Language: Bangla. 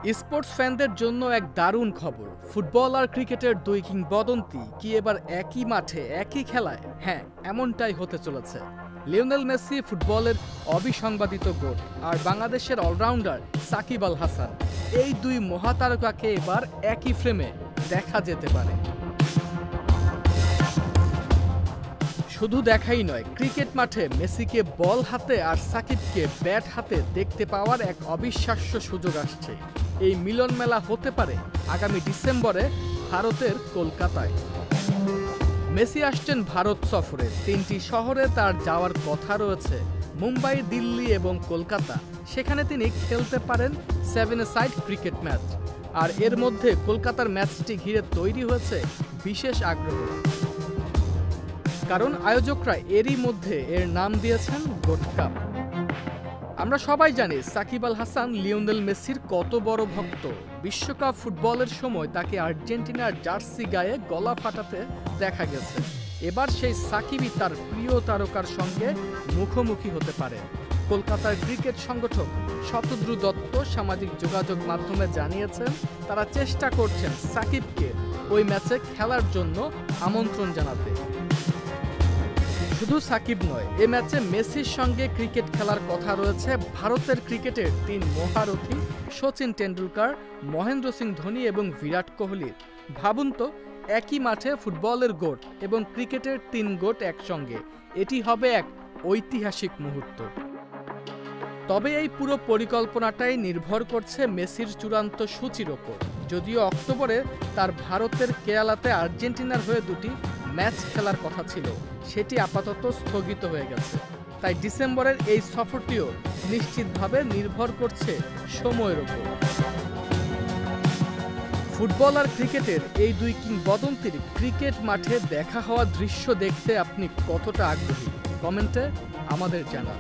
স্পোর্টস ফ্যানদের জন্য এক দারুণ খবর। ফুটবল আর ক্রিকেটের দুই কিংবদন্তি কি এবার একই মাঠে একই খেলায়? হ্যাঁ, এমনটাই হতে চলেছে। লিওনেল মেসি ফুটবলের অবিসংবাদিত গোল আর বাংলাদেশের অলরাউন্ডার সাকিব আল হাসান, এই দুই মহাতারকাকে এবার একই ফ্রেমে দেখা যেতে পারে। শুধু দেখাই নয়, ক্রিকেট মাঠে মেসিকে বল হাতে আর সাকিবকে ব্যাট হাতে দেখতে পাওয়ার এক অবিশ্বাস্য সুযোগ আসছে। এই মিলন মেলা হতে পারে আগামী ডিসেম্বরে ভারতের কলকাতায়। মেসি আসছেন ভারত সফরে। 3টি শহরে তার যাওয়ার কথা রয়েছে, মুম্বাই, দিল্লি এবং কলকাতা। সেখানে তিনি খেলতে পারেন 7-a-সাইড ক্রিকেট ম্যাচ। আর এর মধ্যে কলকাতার ম্যাচটি ঘিরে তৈরি হয়েছে বিশেষ আগ্রহ, কারণ আয়োজকরা এরই মধ্যে এর নাম দিয়েছেন গোট কাপ। আমরা সবাই জানি সাকিব আল হাসান লিওনেল মেসির কত বড় ভক্ত। বিশ্বকাপ ফুটবলের সময় তাকে আর্জেন্টিনার জার্সি গায়ে গলা ফাটাতে দেখা গেছে। এবার সেই সাকিবই তার প্রিয় তারকার সঙ্গে মুখোমুখি হতে পারে। কলকাতার ক্রিকেট সংগঠক শতদ্রু দত্ত সামাজিক যোগাযোগ মাধ্যমে জানিয়েছেন, তারা চেষ্টা করছেন সাকিবকে ওই ম্যাচে খেলার জন্য আমন্ত্রণ জানাতে। শুধু সাকিব নয়, এ ম্যাচে মেসির সঙ্গে ক্রিকেট খেলার কথা রয়েছে ভারতের ক্রিকেটের 3 মহারথী সচিন টেন্ডুলকার, মহেন্দ্র সিং ধোনি এবং বিরাট কোহলির। ভাবুন তো, একই মাঠে ফুটবলের গোট এবং ক্রিকেটের 3 গোট একসঙ্গে। এটি হবে এক ঐতিহাসিক মুহূর্ত। তবে এই পুরো পরিকল্পনাটাই নির্ভর করছে মেসির চূড়ান্ত সূচির ওপর। যদিও অক্টোবরে তার ভারতের কেরালাতে আর্জেন্টিনার হয়ে 2টি ম্যাচ খেলার কথা ছিল, সেটি আপাতত স্থগিত হয়ে গেছে। তাই ডিসেম্বরের এই সফরটিও নিশ্চিতভাবে নির্ভর করছে সময়ের ওপর। ফুটবল আর ক্রিকেটের এই দুই কিংবদন্তির ক্রিকেট মাঠে দেখা হওয়া দৃশ্য দেখতে আপনি কতটা আগ্রহী? কমেন্টে আমাদের জানান।